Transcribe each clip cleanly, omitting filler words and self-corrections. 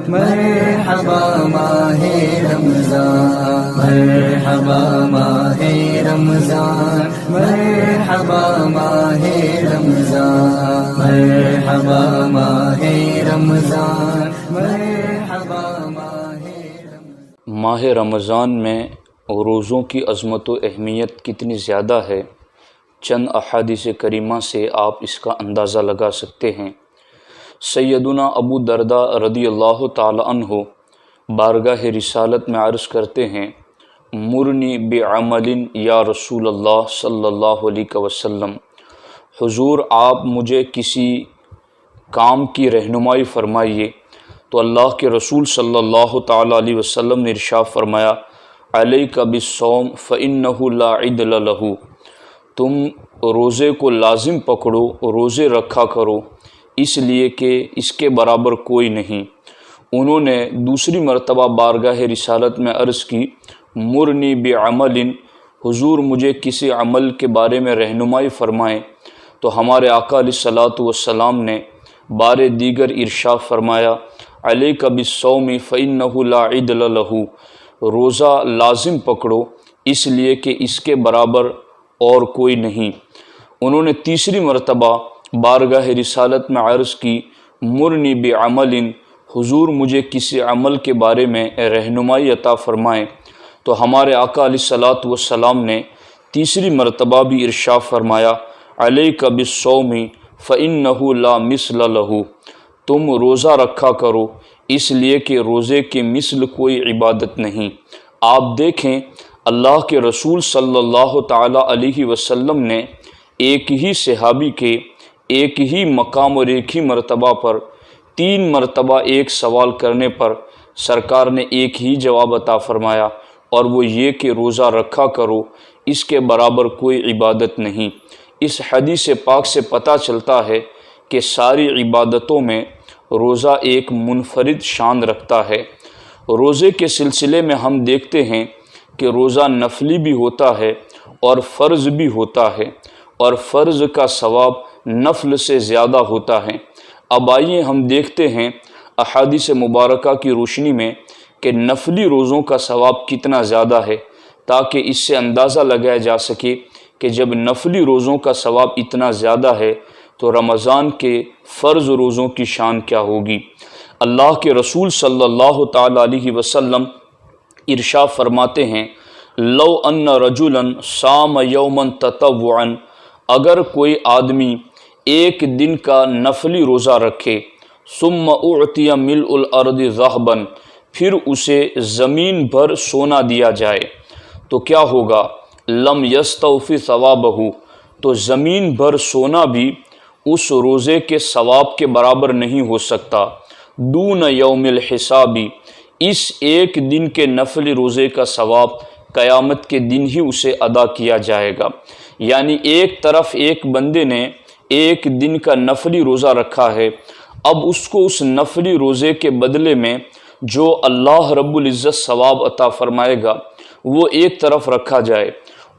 مرحبا ماہ رمضان، مرحبا ماہ رمضان، مرحبا ماہ رمضان، مرحبا ماہ رمضان، مرحبا ماہ رمضان۔ ماہ رمضان میں روزوں کی عظمت و اہمیت کتنی زیادہ ہے، چند احادیث کریمہ سے آپ اس کا اندازہ لگا سکتے ہیں۔ سیدنا ابو درداء رضی اللہ تعالی عنہ بارگاہ رسالت میں عرض کرتے ہیں، مرنی بعمل یا رسول اللہ صلی اللہ علیہ وسلم، حضور آپ مجھے کسی کام کی رہنمائی فرمائیے۔ تو اللہ کے رسول صلی اللہ تعالی علیہ وسلم نے ارشاد فرمایا، علیک بالصوم فإنہ لا عدل لہ، تم روزے کو لازم پکڑو، روزے رکھا کرو، اس لیے کہ اس کے برابر کوئی نہیں۔ انہوں نے دوسری مرتبہ بارگاہ رسالت میں عرض کی، مرنی بعمل، حضور مجھے کسی عمل کے بارے میں رہنمائی فرمائیں۔ تو ہمارے آقا علیہ الصلوۃ والسلام نے بار دیگر ارشاد فرمایا، علیک بالصوم فإنہ لا عدل لہ، روزہ لازم پکڑو، اس لیے کہ اس کے برابر اور کوئی نہیں۔ انہوں نے تیسری مرتبہ بارگاہ رسالت میں عرض کی، مرنی بعمل، حضور مجھے کسی عمل کے بارے میں رہنمائی عطا فرمائیں۔ تو ہمارے آقا علیہ الصلوۃ والسلام نے تیسری مرتبہ بھی ارشاد فرمایا، علیک بالصوم فإنہ لا مثل لہ، تم روزہ رکھا کرو، اس لیے کہ روزے کے مثل کوئی عبادت نہیں۔ آپ دیکھیں اللہ کے رسول صلی اللہ تعالی علیہ وسلم نے ایک ہی صحابی کے ایک ہی مقام اور ایک ہی مرتبہ پر 3 مرتبہ ایک سوال کرنے پر سرکار نے ایک ہی جواب عطا فرمایا، اور وہ یہ کہ روزہ رکھا کرو، اس کے برابر کوئی عبادت نہیں۔ اس حدیث پاک سے پتہ چلتا ہے کہ ساری عبادتوں میں روزہ ایک منفرد شان رکھتا ہے۔ روزے کے سلسلے میں ہم دیکھتے ہیں کہ روزہ نفلی بھی ہوتا ہے اور فرض بھی ہوتا ہے، اور فرض کا ثواب نفل سے زیادہ ہوتا ہے۔ اب آئیے ہم دیکھتے ہیں احادیث مبارکہ کی روشنی میں کہ نفلی روزوں کا ثواب کتنا زیادہ ہے، تاکہ اس سے اندازہ لگایا جا سکے کہ جب نفلی روزوں کا ثواب اتنا زیادہ ہے تو رمضان کے فرض روزوں کی شان کیا ہوگی۔ اللہ کے رسول صلی اللہ تعالی علیہ وسلم ارشاد فرماتے ہیں، لو ان رجلا صام یوما تطوعا، اگر کوئی آدمی ایک دن کا نفلی روزہ رکھے، ثم اعطی ملء الارض ذهبا، پھر اسے زمین بھر سونا دیا جائے تو کیا ہوگا، لم یستوفی ثوابہ، تو زمین بھر سونا بھی اس روزے کے ثواب کے برابر نہیں ہو سکتا، دون یوم الحساب، اس ایک دن کے نفلی روزے کا ثواب قیامت کے دن ہی اسے ادا کیا جائے گا۔ یعنی ایک طرف ایک بندے نے ایک دن کا نفلی روزہ رکھا ہے، اب اس کو اس نفلی روزے کے بدلے میں جو اللہ رب العزت ثواب عطا فرمائے گا وہ ایک طرف رکھا جائے،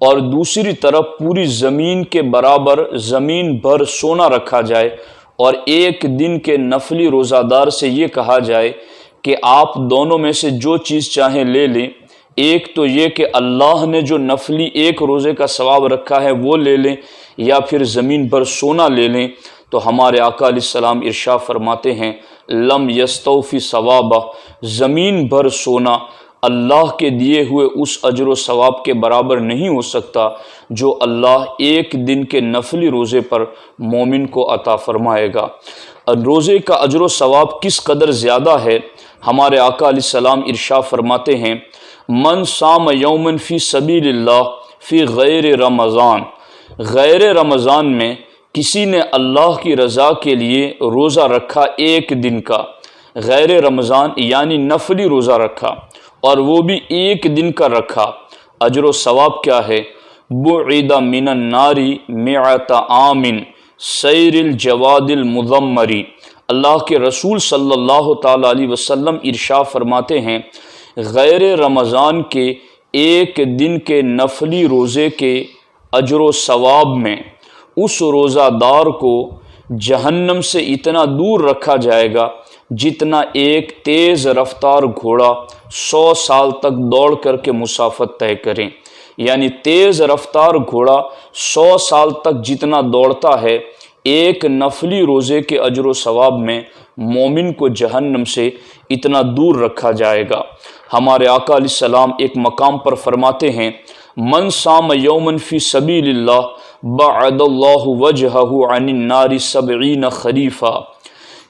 اور دوسری طرف پوری زمین کے برابر زمین بھر سونا رکھا جائے، اور ایک دن کے نفلی روزہ دار سے یہ کہا جائے کہ آپ دونوں میں سے جو چیز چاہیں لے لیں، ایک تو یہ کہ اللہ نے جو نفلی ایک روزے کا ثواب رکھا ہے وہ لے لیں، یا پھر زمین بھر سونا لے لیں، تو ہمارے آقا علیہ السلام ارشاد فرماتے ہیں، لم یستوفی ثوابہ، زمین بھر سونا اللہ کے دیے ہوئے اس اجر و ثواب کے برابر نہیں ہو سکتا جو اللہ ایک دن کے نفلی روزے پر مومن کو عطا فرمائے گا۔ روزے کا اجر و ثواب کس قدر زیادہ ہے، ہمارے آقا علیہ السلام ارشاد فرماتے ہیں، من صام یوما فی سبیل اللہ فی غیر رمضان، غیر رمضان میں کسی نے اللہ کی رضا کے لیے روزہ رکھا ایک دن کا، غیر رمضان یعنی نفلی روزہ رکھا، اور وہ بھی ایک دن کا رکھا، اجر و ثواب کیا ہے، بعید من النار مئۃ عام سیر الجواد المضمری، اللہ کے رسول صلی اللہ تعالی علیہ وسلم ارشاد فرماتے ہیں، غیر رمضان کے ایک دن کے نفلی روزے کے اجر و ثواب میں اس روزہ دار کو جہنم سے اتنا دور رکھا جائے گا جتنا ایک تیز رفتار گھوڑا 100 سال تک دوڑ کر کے مسافت طے کریں۔ یعنی تیز رفتار گھوڑا 100 سال تک جتنا دوڑتا ہے، ایک نفلی روزے کے اجر و ثواب میں مومن کو جہنم سے اتنا دور رکھا جائے گا۔ ہمارے آقا علیہ السلام ایک مقام پر فرماتے ہیں، من صام یوما فی سبیل اللہ بعد اللہ وجہہ عن النار 70 خریفا،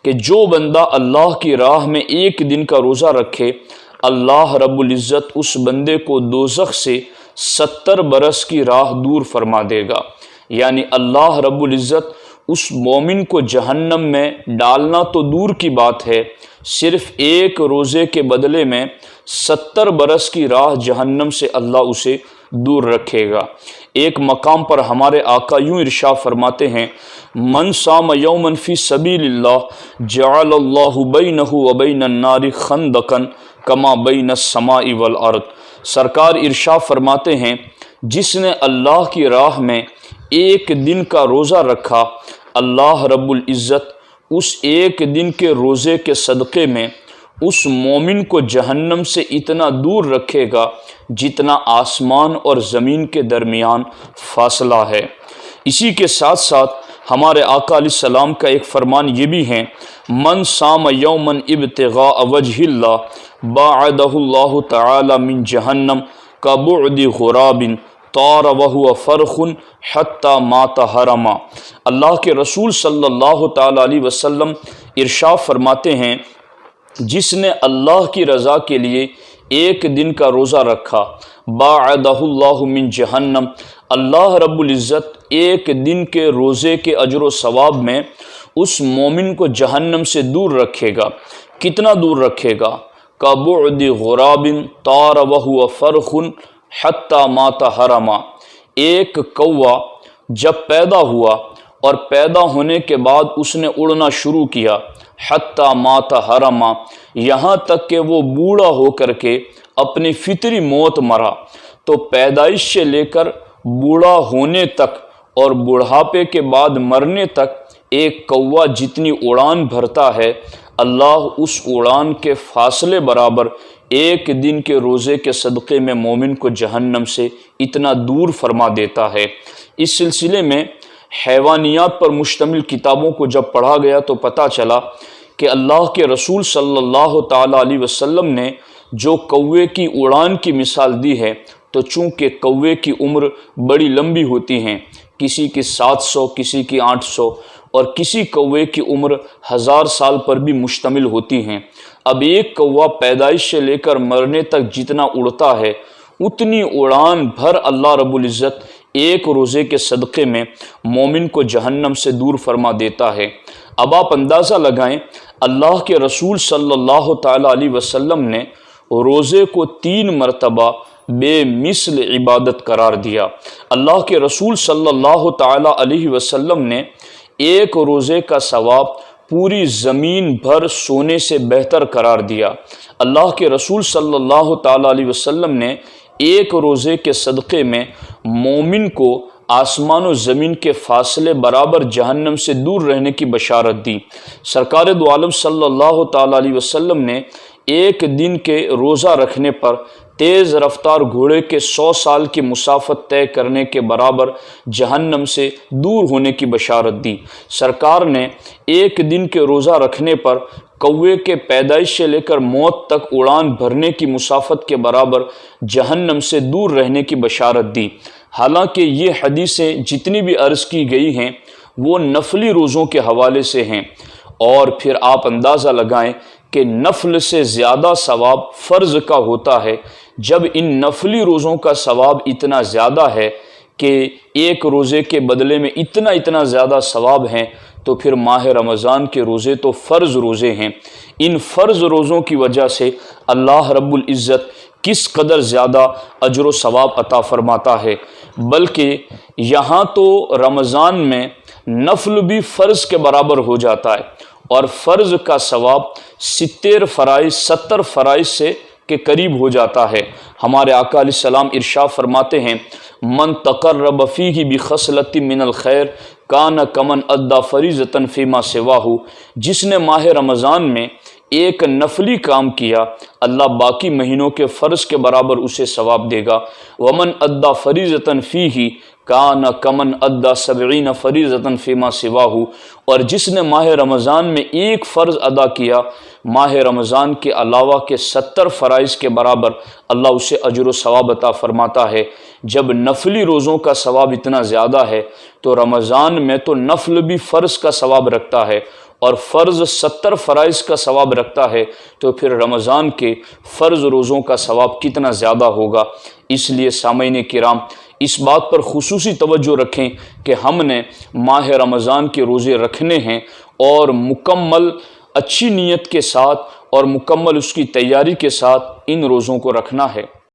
کہ جو بندہ اللہ کی راہ میں ایک دن کا روزہ رکھے، اللہ رب العزت اس بندے کو دوزخ سے 70 برس کی راہ دور فرما دے گا۔ یعنی اللہ رب العزت اس مومن کو جہنم میں ڈالنا تو دور کی بات ہے، صرف ایک روزے کے بدلے میں 70 برس کی راہ جہنم سے اللہ اسے دور رکھے گا۔ ایک مقام پر ہمارے آقا یوں ارشاد فرماتے ہیں، من صام یوما فی سبیل اللہ جعل اللہ بینہ وبین النار خندقا کما بین السماء والارض۔ سرکار ارشاد فرماتے ہیں، جس نے اللہ کی راہ میں ایک دن کا روزہ رکھا، اللہ رب العزت اس ایک دن کے روزے کے صدقے میں اس مومن کو جہنم سے اتنا دور رکھے گا جتنا آسمان اور زمین کے درمیان فاصلہ ہے۔ اسی کے ساتھ ساتھ ہمارے آقا علیہ السلام کا ایک فرمان یہ بھی ہے، من صام یوما ابتغاء وجہ اللہ باعدہ اللہ تعالی من جہنم کبعد غراب طار وہو فرخ حتی مات حرما۔ اللہ کے رسول صلی اللہ تعالی علیہ وسلم ارشاد فرماتے ہیں، جس نے اللہ کی رضا کے لیے ایک دن کا روزہ رکھا، باعدہ اللہ من جہنم، اللہ رب العزت ایک دن کے روزے کے اجر و ثواب میں اس مومن کو جہنم سے دور رکھے گا۔ کتنا دور رکھے گا؟ کبعد غراب طار وہو فرخ حتی مات حرما۔ ایک کوا جب پیدا ہوا اور پیدا ہونے کے بعد اس نے اڑنا شروع کیا، حتی مات حرما، یہاں تک کہ وہ بوڑھا ہو کر کے اپنی فطری موت مرا۔ تو پیدائش سے لے کر بوڑھا ہونے تک اور بڑھاپے کے بعد مرنے تک ایک کوا جتنی اڑان بھرتا ہے، اللہ اس اڑان کے فاصلے برابر ایک دن کے روزے کے صدقے میں مومن کو جہنم سے اتنا دور فرما دیتا ہے۔ اس سلسلے میں حیوانیات پر مشتمل کتابوں کو جب پڑھا گیا تو پتہ چلا کہ اللہ کے رسول صلی اللہ تعالی علیہ وسلم نے جو کوے کی اڑان کی مثال دی ہے، تو چونکہ کوے کی عمر بڑی لمبی ہوتی ہیں، کسی کی 700، کسی کی 800 اور کسی کوے کی عمر 1000 سال پر بھی مشتمل ہوتی ہیں۔ اب ایک کوا پیدائش سے لے کر مرنے تک جتنا اڑتا ہے، اتنی اڑان بھر اللہ رب العزت ایک روزے کے صدقے میں مومن کو جہنم سے دور فرما دیتا ہے۔ اب آپ اندازہ لگائیں، اللہ کے رسول صلی اللہ تعالی علیہ وسلم نے روزے کو 3 مرتبہ بے مثل عبادت قرار دیا۔ اللہ کے رسول صلی اللہ تعالی علیہ وسلم نے ایک روزے کا ثواب پوری زمین بھر سونے سے بہتر قرار دیا۔ اللہ کے رسول صلی اللہ تعالی علیہ وسلم نے ایک روزے کے صدقے میں مومن کو آسمان و زمین کے فاصلے برابر جہنم سے دور رہنے کی بشارت دی۔ سرکار دو عالم صلی اللہ تعالی علیہ وسلم نے ایک دن کے روزہ رکھنے پر تیز رفتار گھوڑے کے 100 سال کی مسافت طے کرنے کے برابر جہنم سے دور ہونے کی بشارت دی۔ سرکار نے ایک دن کے روزہ رکھنے پر کوے کے پیدائش سے لے کر موت تک اڑان بھرنے کی مسافت کے برابر جہنم سے دور رہنے کی بشارت دی۔ حالانکہ یہ حدیثیں جتنی بھی عرض کی گئی ہیں وہ نفلی روزوں کے حوالے سے ہیں، اور پھر آپ اندازہ لگائیں کہ نفل سے زیادہ ثواب فرض کا ہوتا ہے۔ جب ان نفلی روزوں کا ثواب اتنا زیادہ ہے کہ ایک روزے کے بدلے میں اتنا زیادہ ثواب ہیں، تو پھر ماہ رمضان کے روزے تو فرض روزے ہیں۔ ان فرض روزوں کی وجہ سے اللہ رب العزت کس قدر زیادہ اجر و ثواب عطا فرماتا ہے، بلکہ یہاں تو رمضان میں نفل بھی فرض کے برابر ہو جاتا ہے، اور فرض کا ثواب 70 فرائض سے کے قریب ہو جاتا ہے۔ ہمارے آقا علیہ السلام ارشاد فرماتے ہیں، من تقرب فیہ بخصلۃ من الخیر کان کمن ادا فریضۃ فیما سواہ، جس نے ماہ رمضان میں ایک نفلی کام کیا اللہ باقی مہینوں کے فرض کے برابر اسے ثواب دے گا۔ ومن ادا فریضۃ فیہ کان کمن ادا 70 فریضۃ فیما سواہ، اور جس نے ماہ رمضان میں ایک فرض ادا کیا ماہ رمضان کے علاوہ کے 70 فرائض کے برابر اللہ اسے اجر و ثواب عطا فرماتا ہے۔ جب نفلی روزوں کا ثواب اتنا زیادہ ہے تو رمضان میں تو نفل بھی فرض کا ثواب رکھتا ہے اور فرض 70 فرائض کا ثواب رکھتا ہے، تو پھر رمضان کے فرض روزوں کا ثواب کتنا زیادہ ہوگا۔ اس لیے سامعین کرام اس بات پر خصوصی توجہ رکھیں کہ ہم نے ماہ رمضان کے روزے رکھنے ہیں اور مکمل اچھی نیت کے ساتھ اور مکمل اس کی تیاری کے ساتھ ان روزوں کو رکھنا ہے۔